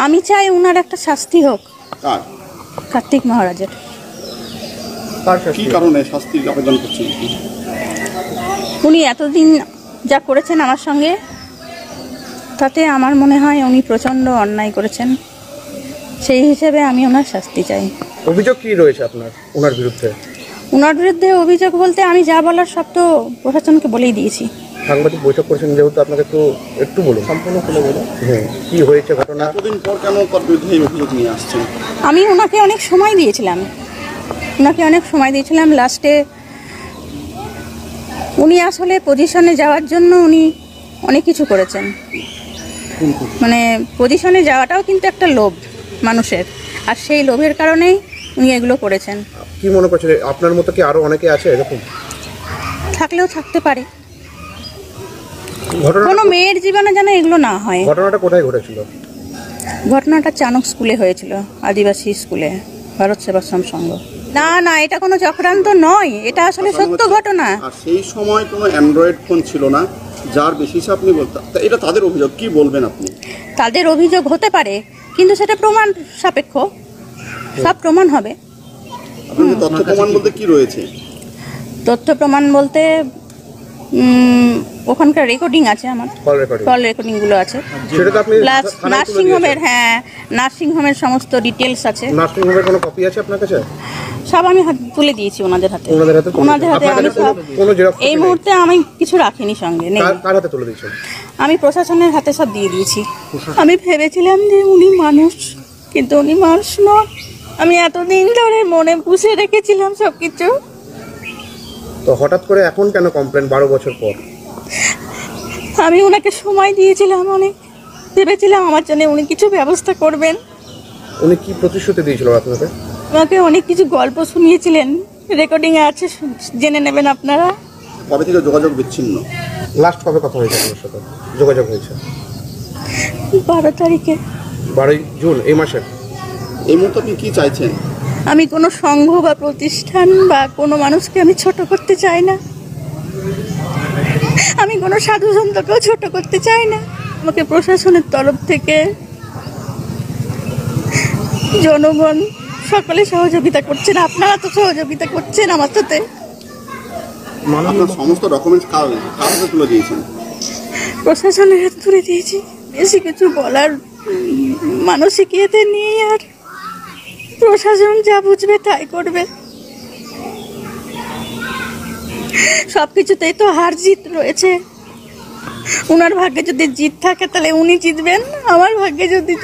আমি চাই ওনার একটা শাস্তি হোক। কার? কার্তিক মহারাজের। কি কারণে শাস্তির আবেদন করছেন? উনি এতদিন যা করেছেন আমার সঙ্গে, তাতে আমার মনে হয় উনি প্রচণ্ড অন্যায় করেছেন। সেই হিসেবে আমি ওনার শাস্তি চাই। অভিযোগ কি রয়েছে আপনার ওনার বিরুদ্ধে? ওনার বিরুদ্ধে অভিযোগ বলতে আমি যা বলার সব তো প্রশাসনকে বলেই দিয়েছি। সাংবাদিক বৈঠক করেছেন যেহেতু, আপনাকে একটু বলুন, সম্পূর্ণ খুলে বলুন কি হয়েছে ঘটনা। এতদিন পর কেন তার বিরুদ্ধে এই অভিযোগ নিয়ে আসছেন? আমি ওনাকে অনেক সময় দিয়েছিলাম, লাস্টে উনি আসলে পজিশনে যাওয়ার জন্য উনি অনেক কিছু করেছেন। মানে পজিশনে যাওয়াটাও কিন্তু একটা লোভ মানুষের, আর সেই লোভের কারণেই উনি এগুলো করেছেন। কি মনে করছেন, আপনার মতো কি আরো অনেকে আছে এরকম? থাকলেও থাকতে পারে। ঘটনা কোনো মেয়ের জীবনে যেন এগুলো না হয়। ঘটনাটা কোথায় ঘটেছিল? ঘটনাটা চানক স্কুলে হয়েছিল, আদিবাসী স্কুলে, ভারত সেবাশ্রম সংঘ। না, এটা কোনো চক্রান্ত নয়, এটা আসলে সত্য ঘটনা। আর সেই সময় কোনো অ্যান্ড্রয়েড ফোন ছিল না, যার বেশিস আপনি বলতে, এটা তাদের অভিযোগ, কি বলবেন আপনি? তাদের অভিযোগ হতে পারে, কিন্তু সেটা প্রমাণ সাপেক্ষ, সব প্রমাণ হবে। আপনাদের তথ্য প্রমাণ বলতে কি রয়েছে? তথ্য প্রমাণ বলতে ওখানকার রেকর্ডিং আছে, আমার কল রেকর্ডিংগুলো আছে, প্লাস নার্সিংহোমের সমস্ত ডিটেলস আছে। নার্সিংহোমের কোনো কপি আছে আপনার কাছে? সব আমি তুলে দিয়েছি ওনাদের হাতে। আমি সব এই মুহূর্তে আমি কিছু রাখিনি সঙ্গে। কার হাতে তুলে দিয়েছেন? আমি প্রশাসনের হাতে সব দিয়ে দিয়েছি। আমি ভেবেছিলাম যে উনি মানুষ, কিন্তু উনি মানুষ নয়। আমি এতদিন ধরে মনে পুষে রেখেছিলাম সবকিছু। তো হঠাৎ করে এখন কেন কমপ্লেন 12 বছর পর? আমি ওনাকে সময় দিয়েছিলাম, অনেক ভেবেছিলাম আমার জন্য উনি কিছু ব্যবস্থা করবেন। উনি কি প্রতিশ্রুতি দিয়েছিল আপনাকে? আমাকে অনেক কিছু গল্প শুনিয়েছিলেন, রেকর্ডিং এ আছে, জেনে নেবেন আপনারা। কবে থেকে যোগাযোগ বিচ্ছিন্ন? লাস্ট কবে কথা হয়েছে আপনার সাথে? যোগাযোগ হয়েছে 12 তারিখে। 12 জুন এই মাসের। এই মুহূর্তে আপনি কি চাইছেন? আমি কোনো সংঘ বা প্রতিষ্ঠান বা কোনো মানুষকে আমি ছোট করতে চাই না। আমি কোনো সাধু সন্তকেও ছোট করতে চাই না। আমাকে প্রশাসনের তরফ থেকে জনগণ সকলে সহযোগিতা করছেন, আপনারা তো সহযোগিতা করছেন আমার সাথে। আপনার সমস্ত ডকুমেন্টস কার হাতে তুলে দিয়েছেন? প্রশাসনের হাতে তুলে দিয়েছি। বেশি কিছু বলার মানসিকতা নেই, আর প্রশাসন যা বুঝবে তাই করবে। সবকিছুতেই তো হার জিত রয়েছে। ওনার ভাগ্যে যদি জিত থাকে তাহলে উনি জিতবেন, আমার ভাগ্যে যদি